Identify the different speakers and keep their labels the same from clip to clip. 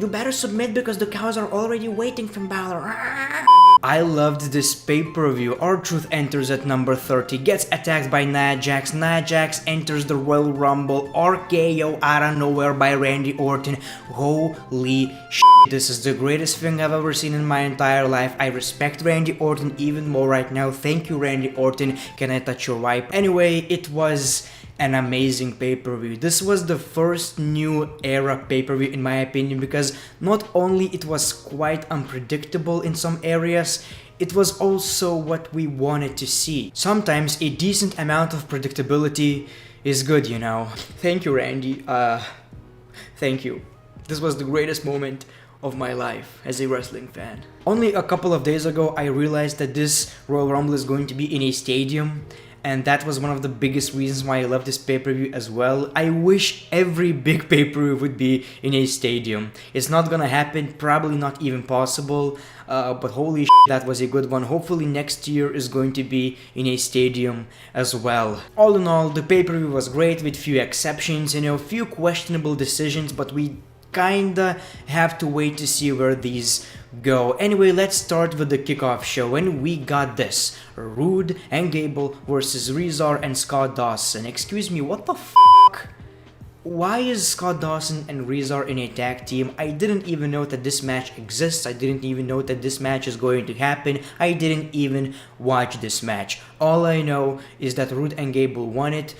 Speaker 1: You better submit because the cows are already waiting from Balor. I loved this pay-per-view. R-Truth enters at number 30, gets attacked by Nia Jax. Nia Jax enters the Royal Rumble, RKO out of nowhere by Randy Orton. Holy shit, this is the greatest thing I've ever seen in my entire life. I respect Randy Orton even more right now. Thank you, Randy Orton. Can I touch your wipe? Anyway, it was an amazing pay-per-view. This was the first new era pay-per-view in my opinion, because not only it was quite unpredictable in some areas, it was also what we wanted to see. Sometimes a decent amount of predictability is good, you know. Thank you, Randy. Thank you. This was the greatest moment of my life as a wrestling fan. Only a couple of days ago I realized that this Royal Rumble is going to be in a stadium, and that was one of the biggest reasons why I love this pay-per-view as well. I wish every big pay-per-view would be in a stadium. It's not gonna happen, probably not even possible, but holy shit, that was a good one. Hopefully next year is going to be in a stadium as well. All in all, the pay-per-view was great with few exceptions, you know, few questionable decisions, but we kinda have to wait to see where these go. Anyway, let's start with the kickoff show, and we got this. Rude and Gable versus Rezar and Scott Dawson. Excuse me, what the fuck? Why is Scott Dawson and Rezar in a tag team? I didn't even know that this match exists. I didn't even know that this match is going to happen. I didn't even watch this match. All I know is that Rude and Gable won it.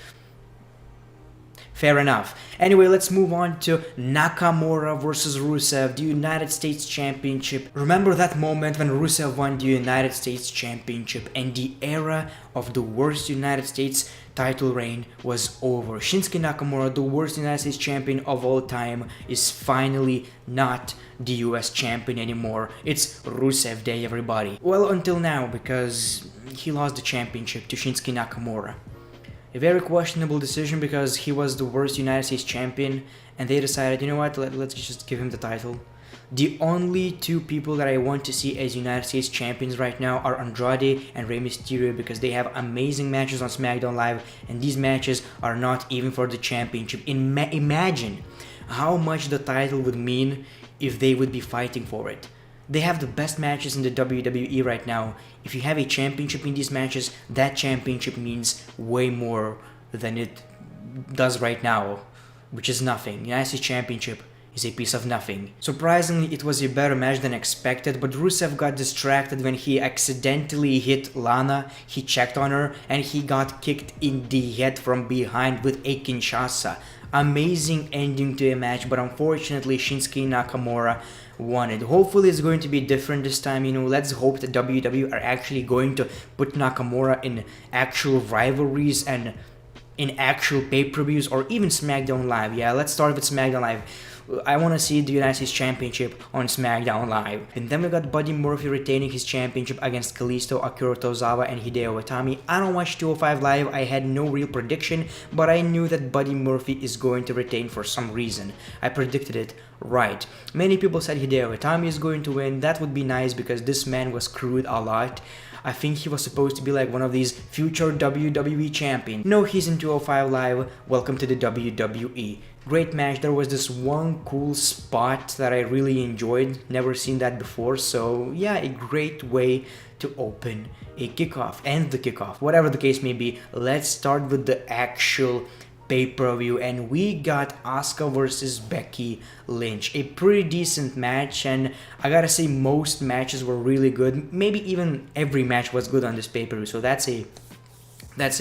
Speaker 1: Fair enough. Anyway, let's move on to Nakamura versus Rusev, the United States Championship. Remember that moment when Rusev won the United States Championship and the era of the worst United States title reign was over. Shinsuke Nakamura, the worst United States champion of all time, is finally not the US champion anymore. It's Rusev Day, everybody. Well, until now, because he lost the championship to Shinsuke Nakamura. A very questionable decision because he was the worst United States champion, and they decided, you know what, let's just give him the title. The only two people that I want to see as United States champions right now are Andrade and Rey Mysterio, because they have amazing matches on SmackDown Live, and these matches are not even for the championship. Imagine how much the title would mean if they would be fighting for it. They have the best matches in the WWE right now. If you have a championship in these matches, that championship means way more than it does right now, which is nothing. United States Championship is a piece of nothing. Surprisingly, it was a better match than expected, but Rusev got distracted when he accidentally hit Lana. He checked on her and he got kicked in the head from behind with a Kinshasa. Amazing ending to a match, but unfortunately Shinsuke Nakamura won it. Hopefully it's going to be different this time, you know. Let's hope that WWE are actually going to put Nakamura in actual rivalries and in actual pay-per-views or even SmackDown Live. Yeah, let's start with SmackDown Live. I want to see the United States Championship on SmackDown Live. And then we got Buddy Murphy retaining his championship against Kalisto, Akira Tozawa, and Hideo Itami. I don't watch 205 Live, I had no real prediction, but I knew that Buddy Murphy is going to retain for some reason. I predicted it right. Many people said Hideo Itami is going to win. That would be nice because this man was screwed a lot. I think he was supposed to be like one of these future WWE champions. No, he's in 205 Live. Welcome to the WWE. Great match. There was this one cool spot that I really enjoyed. Never seen that before. So yeah, a great way to open a kickoff, end the kickoff, whatever the case may be. Let's start with the actual pay-per-view, and we got Asuka versus Becky Lynch. A pretty decent match, and I gotta say most matches were really good. Maybe even every match was good on this pay-per-view, so that's a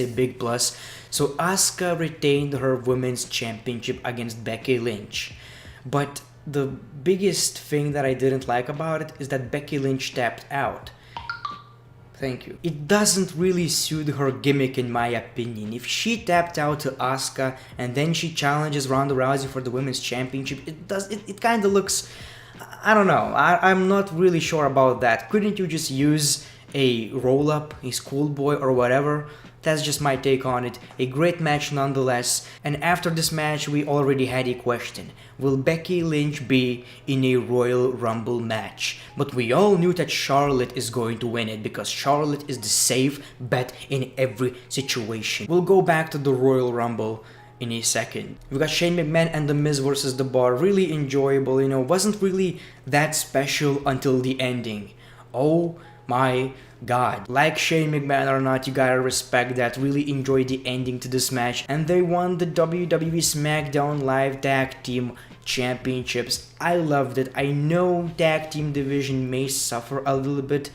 Speaker 1: big plus. So Asuka retained her women's championship against Becky Lynch, but the biggest thing that I didn't like about it is that Becky Lynch tapped out. Thank you. It doesn't really suit her gimmick in my opinion. If she tapped out to Asuka and then she challenges Ronda Rousey for the women's championship, it kind of looks, I don't know, I'm not really sure about that. Couldn't you just use a roll-up, a schoolboy or whatever? That's just my take on it. A great match nonetheless. And after this match, we already had a question. Will Becky Lynch be in a Royal Rumble match? But we all knew that Charlotte is going to win it because Charlotte is the safe bet in every situation. We'll go back to the Royal Rumble in a second. We got Shane McMahon and The Miz versus The Bar. Really enjoyable, wasn't really that special until the ending. Oh my god. Like Shane McMahon or not, you gotta respect that. Really enjoyed the ending to this match. And they won the WWE SmackDown Live Tag Team Championships. I loved it. I know tag team division may suffer a little bit,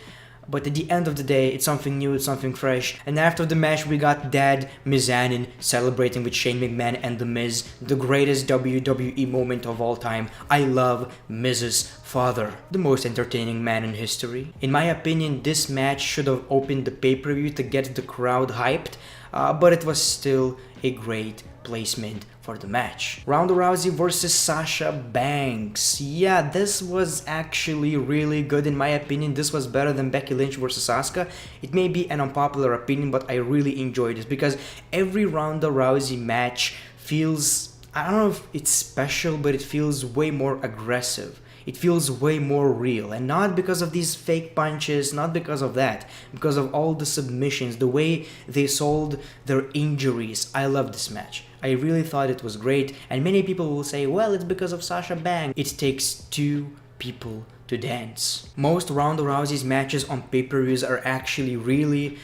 Speaker 1: but at the end of the day, it's something new, it's something fresh. And after the match, we got Dad Mizanin celebrating with Shane McMahon and The Miz, the greatest WWE moment of all time. I love Miz's father, the most entertaining man in history. In my opinion, this match should have opened the pay-per-view to get the crowd hyped, but it was still a great placement for the match. Ronda Rousey versus Sasha Banks. Yeah, this was actually really good in my opinion. This was better than Becky Lynch versus Asuka. It may be an unpopular opinion, but I really enjoyed this because every Ronda Rousey match feels, I don't know if it's special, but it feels way more aggressive. It feels way more real, and not because of these fake punches, not because of that, because of all the submissions, the way they sold their injuries. I love this match. I really thought it was great, and many people will say, well, it's because of Sasha Banks. It takes two people to dance. Most Ronda Rousey's matches on pay-per-views are actually really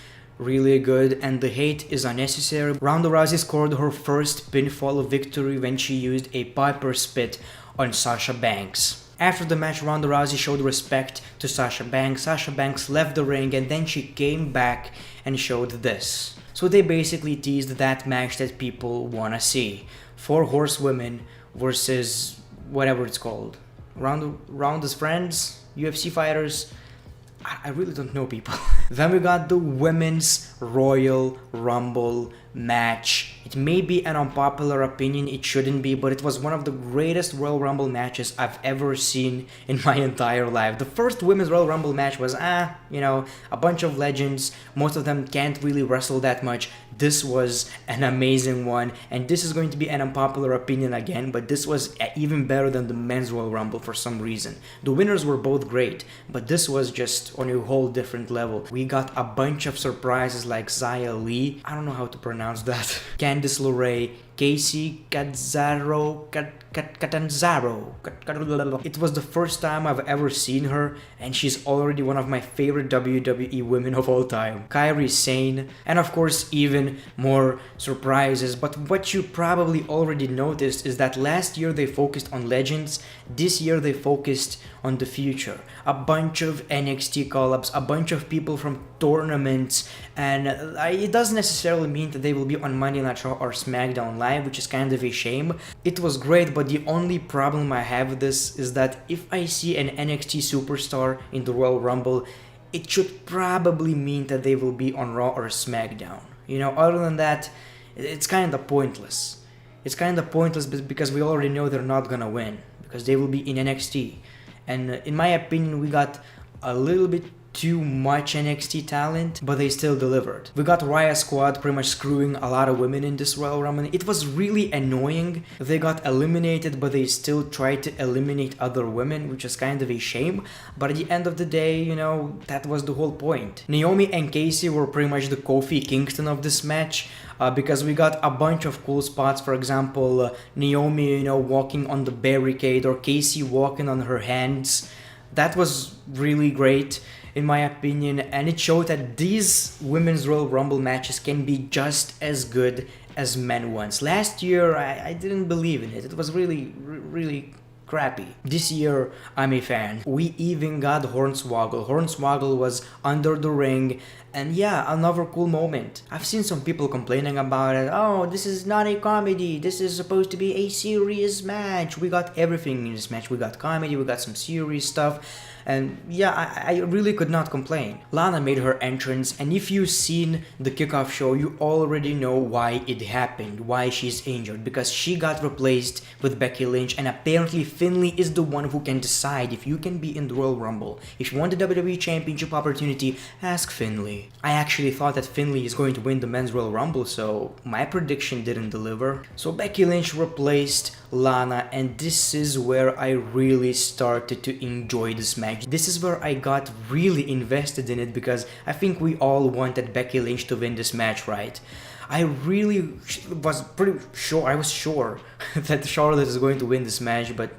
Speaker 1: good, and the hate is unnecessary. Ronda Rousey scored her first pinfall victory when she used a Piper Spit on Sasha Banks. After the match, Ronda Rousey showed respect to Sasha Banks. Sasha Banks left the ring and then she came back and showed this. So they basically teased that match that people wanna see. 4 horsewomen versus whatever it's called. Ronda's friends, UFC fighters. I really don't know, people. Then we got the Women's Royal Rumble match. It may be an unpopular opinion, it shouldn't be, but it was one of the greatest Royal Rumble matches I've ever seen in my entire life. The first Women's Royal Rumble match was, a bunch of legends. Most of them can't really wrestle that much. This was an amazing one, and this is going to be an unpopular opinion again, but this was even better than the Men's Royal Rumble for some reason. The winners were both great, but this was just on a whole different level. We got a bunch of surprises like Xia Li, I don't know how to pronounce that, Candice LeRae, Casey Catanzaro. It was the first time I've ever seen her, and she's already one of my favorite WWE women of all time. Kairi Sane, and of course even more surprises. But what you probably already noticed is that last year they focused on legends, this year they focused on the future. A bunch of NXT call-ups, a bunch of people from tournaments, and it doesn't necessarily mean that they will be on Monday Night Raw or SmackDown Live, which is kind of a shame. It was great, but the only problem I have with this is that if I see an NXT superstar in the Royal Rumble, it should probably mean that they will be on Raw or SmackDown. Other than that, it's kind of pointless. It's kind of pointless because we already know they're not gonna win, because they will be in NXT. And in my opinion, we got a little bit too much NXT talent, but they still delivered. We got Riot Squad pretty much screwing a lot of women in this Royal Rumble. It was really annoying. They got eliminated, but they still tried to eliminate other women, which is kind of a shame. But at the end of the day, that was the whole point. Naomi and Casey were pretty much the Kofi Kingston of this match. Because we got a bunch of cool spots. For example, Naomi, walking on the barricade, or Casey walking on her hands. That was really great, in my opinion, and it showed that these Women's Royal Rumble matches can be just as good as men ones. Last year, I didn't believe in it. It was really crappy. This year, I'm a fan. We even got Hornswoggle. Hornswoggle was under the ring, and yeah, another cool moment. I've seen some people complaining about it. Oh, this is not a comedy. This is supposed to be a serious match. We got everything in this match. We got comedy, we got some serious stuff. And yeah, I really could not complain. Lana made her entrance, and if you've seen the Kickoff show, you already know why it happened, why she's injured, because she got replaced with Becky Lynch, and apparently Finlay is the one who can decide if you can be in the Royal Rumble. If you want the WWE Championship opportunity, ask Finlay. I actually thought that Finlay is going to win the Men's Royal Rumble, so my prediction didn't deliver. So Becky Lynch replaced Lana, and this is where I really started to enjoy this match. This is where I got really invested in it, because I think we all wanted Becky Lynch to win this match, right? I really was pretty sure, I was sure that Charlotte is going to win this match, but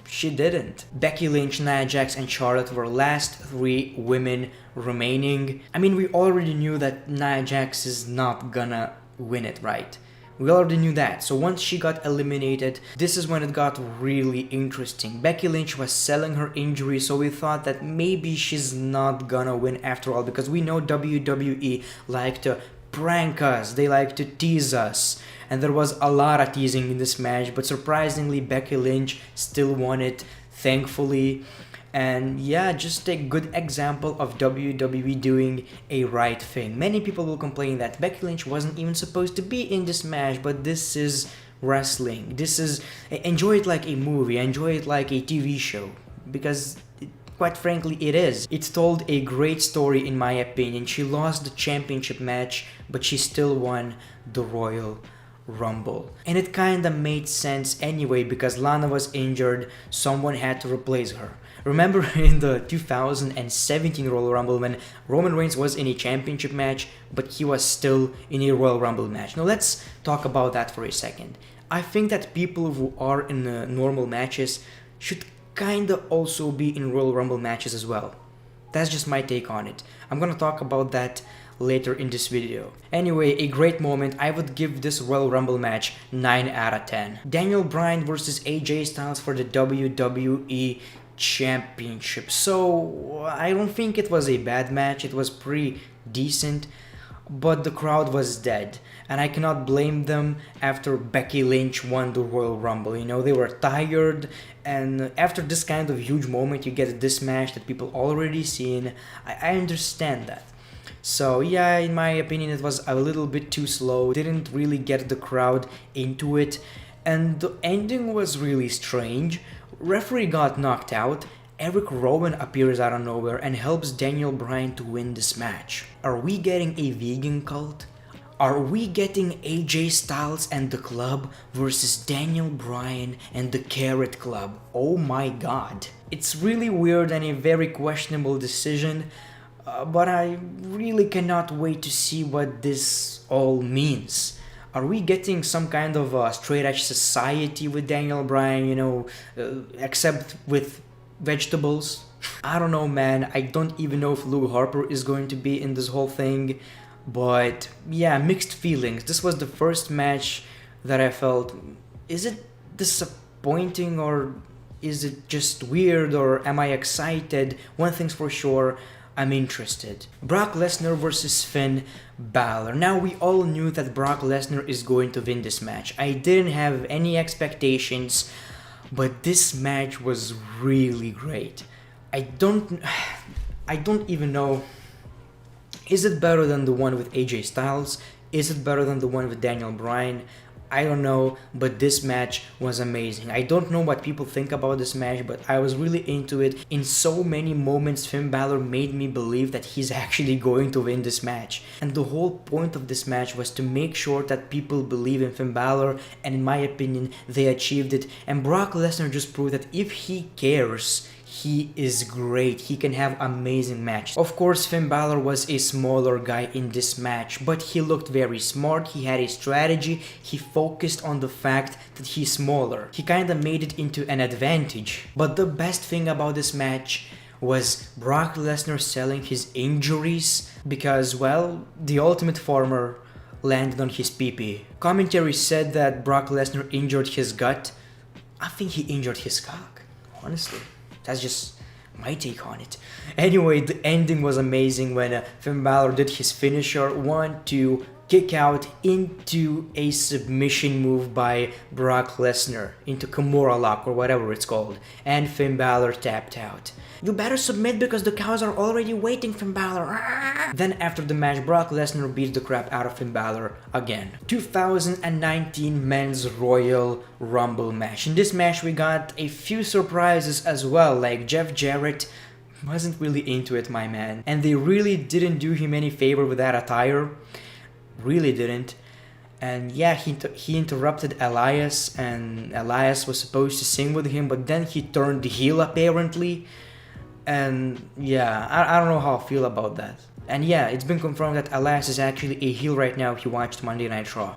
Speaker 1: she didn't. Becky Lynch, Nia Jax, and Charlotte were last 3 women remaining. I mean, we already knew that Nia Jax is not gonna win it, right? We already knew that. So once she got eliminated, this is when it got really interesting. Becky Lynch was selling her injury, so we thought that maybe she's not gonna win after all, because we know WWE like to prank us, they like to tease us. And there was a lot of teasing in this match, but surprisingly Becky Lynch still won it, thankfully. And yeah, just a good example of WWE doing a right thing. Many people will complain that Becky Lynch wasn't even supposed to be in this match, but this is wrestling. This is, enjoy it like a movie, enjoy it like a TV show, because quite frankly it is. It told a great story in my opinion. She lost the championship match, but she still won the Royal Rumble. And it kinda made sense anyway, because Lana was injured, someone had to replace her. Remember in the 2017 Royal Rumble when Roman Reigns was in a championship match, but he was still in a Royal Rumble match. Now let's talk about that for a second. I think that people who are in normal matches should kinda also be in Royal Rumble matches as well. That's just my take on it. I'm gonna talk about that later in this video. Anyway, a great moment. I would give this Royal Rumble match 9 out of 10. Daniel Bryan versus AJ Styles for the WWE Championship. So I don't think it was a bad match. It was pretty decent, but the crowd was dead, and I cannot blame them after Becky Lynch won the Royal Rumble. You know, they were tired, and after this kind of huge moment you get this match that people already seen. I understand that. So yeah, in my opinion it was a little bit too slow, didn't really get the crowd into it, and the ending was really strange. Referee got knocked out, Eric Rowan appears out of nowhere and helps Daniel Bryan to win this match. Are we getting a vegan cult? Are we getting AJ Styles and the Club versus Daniel Bryan and the Carrot Club? Oh my god. It's really weird and a very questionable decision. But I really cannot wait to see what this all means. Are we getting some kind of a straight edge society with Daniel Bryan, you know, except with vegetables? I don't know, man. I don't even know if Luke Harper is going to be in this whole thing. But yeah, mixed feelings. This was the first match that I felt, is it disappointing or is it just weird or am I excited? One thing's for sure, I'm interested. Brock Lesnar versus Finn Balor. Now we all knew that Brock Lesnar is going to win this match. I didn't have any expectations, but this match was really great. I don't even know. Is it better than the one with AJ Styles? Is it better than the one with Daniel Bryan? I don't know, but this match was amazing. I don't know what people think about this match, but I was really into it. In so many moments, Finn Balor made me believe that he's actually going to win this match. And the whole point of this match was to make sure that people believe in Finn Balor, and in my opinion, they achieved it. And Brock Lesnar just proved that if he cares, he is great. He can have amazing matches. Of course, Finn Balor was a smaller guy in this match, but he looked very smart. He had a strategy. He focused on the fact that he's smaller. He kinda made it into an advantage. But the best thing about this match was Brock Lesnar selling his injuries because, well, the Ultimate Farmer landed on his pee-pee. Commentary said that Brock Lesnar injured his gut. I think he injured his cock, honestly. That's just my take on it. Anyway, the ending was amazing when Finn Balor did his finisher, 1-2, kick out into a submission move by Brock Lesnar, into Kimura lock or whatever it's called, and Finn Balor tapped out. You better submit because the cows are already waiting, Finn Balor. Then after the match, Brock Lesnar beats the crap out of Finn Balor again. 2019 Men's Royal Rumble match. In this match we got a few surprises as well, like Jeff Jarrett wasn't really into it, my man. And they really didn't do him any favor with that attire. Really didn't. And yeah, he interrupted Elias, and Elias was supposed to sing with him, but then he turned heel apparently. And yeah, I don't know how I feel about that. And yeah, it's been confirmed that Elias is actually a heel right now if you watched Monday Night Raw.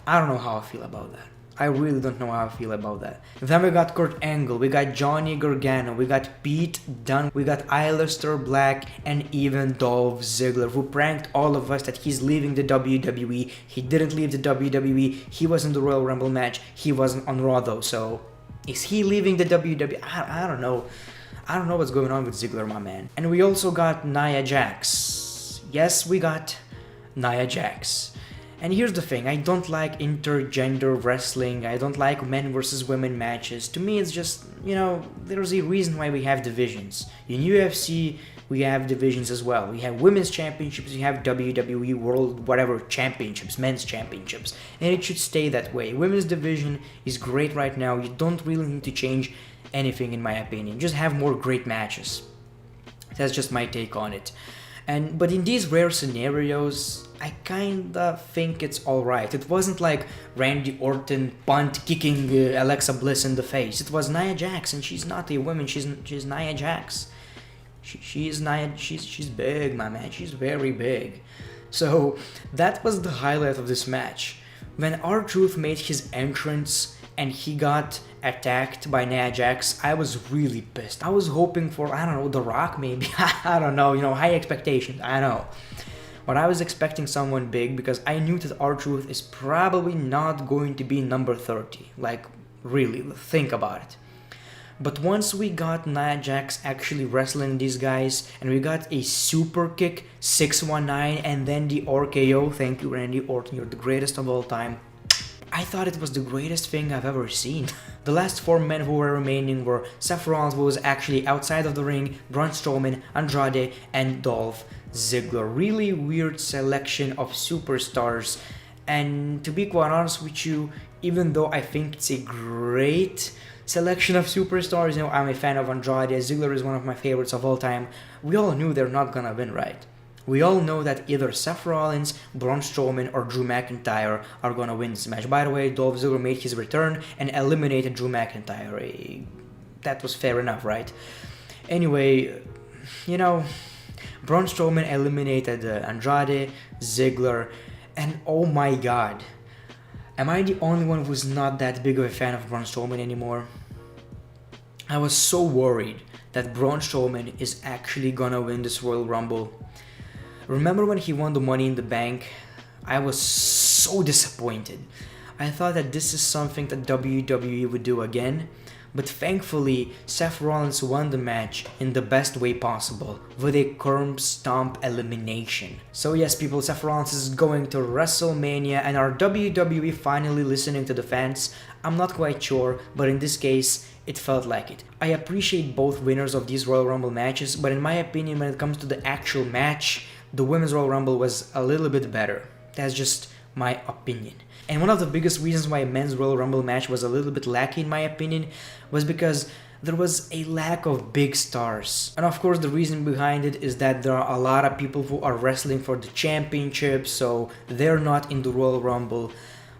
Speaker 1: I don't know how I feel about that. I really don't know how I feel about that. Then we got Kurt Angle, we got Johnny Gargano, we got Pete Dunne, we got Aleister Black, and even Dolph Ziggler, who pranked all of us that he's leaving the WWE. He didn't leave the WWE, he was in the Royal Rumble match, he wasn't on Raw though, so is he leaving the WWE? I don't know. I don't know what's going on with Ziggler, my man. And we also got Nia Jax. Yes, we got Nia Jax. And here's the thing, I don't like intergender wrestling, I don't like men versus women matches. To me it's just, you know, there's a reason why we have divisions. In UFC, we have divisions as well. We have women's championships, we have WWE World whatever championships, men's championships. And it should stay that way. Women's division is great right now, you don't really need to change anything in my opinion. Just have more great matches. That's just my take on it. But in these rare scenarios, I kinda think it's alright. It wasn't like Randy Orton punt kicking Alexa Bliss in the face. It was Nia Jax, and she's not a woman. She's Nia Jax. She's big, my man. She's very big. So that was the highlight of this match. When R-Truth made his entrance and he got attacked by Nia Jax, I was really pissed. I was hoping for, I don't know, The Rock maybe. I don't know, you know, high expectations, I know. But I was expecting someone big because I knew that R-Truth is probably not going to be number 30. Like, really, think about it. But once we got Nia Jax actually wrestling these guys, and we got a super kick, 619, and then the RKO, thank you Randy Orton, you're the greatest of all time. I thought it was the greatest thing I've ever seen. The last 4 men who were remaining were Seth Rollins, who was actually outside of the ring, Braun Strowman, Andrade, and Dolph Ziggler. Really weird selection of superstars. And to be quite honest with you, even though I think it's a great selection of superstars, you know, I'm a fan of Andrade, Ziggler is one of my favorites of all time, we all knew they're not gonna win, right? We all know that either Seth Rollins, Braun Strowman, or Drew McIntyre are gonna win this match. By the way, Dolph Ziggler made his return and eliminated Drew McIntyre. That was fair enough, right? Anyway, you know, Braun Strowman eliminated Andrade, Ziggler, and oh my god, am I the only one who's not that big of a fan of Braun Strowman anymore? I was so worried that Braun Strowman is actually gonna win this Royal Rumble. Remember when he won the Money in the Bank? I was so disappointed. I thought that this is something that WWE would do again, but thankfully Seth Rollins won the match in the best way possible, with a curb stomp elimination. So yes people, Seth Rollins is going to WrestleMania, and are WWE finally listening to the fans? I'm not quite sure, but in this case, it felt like it. I appreciate both winners of these Royal Rumble matches, but in my opinion when it comes to the actual match, the Women's Royal Rumble was a little bit better. That's just my opinion. And one of the biggest reasons why Men's Royal Rumble match was a little bit lacking in my opinion was because there was a lack of big stars. And of course the reason behind it is that there are a lot of people who are wrestling for the championship, so they're not in the Royal Rumble.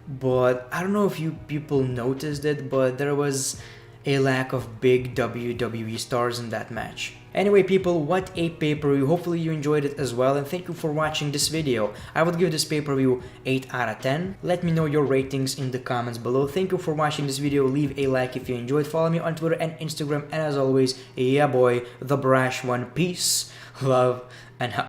Speaker 1: But I don't know if you people noticed it, but there was a lack of big WWE stars in that match. Anyway people, what a pay-per-view. Hopefully you enjoyed it as well, and thank you for watching this video. I would give this pay-per-view 8 out of 10. Let me know your ratings in the comments below. Thank you for watching this video. Leave a like if you enjoyed. Follow me on Twitter and Instagram, and as always, yeah boy, the brash one. Peace, love, and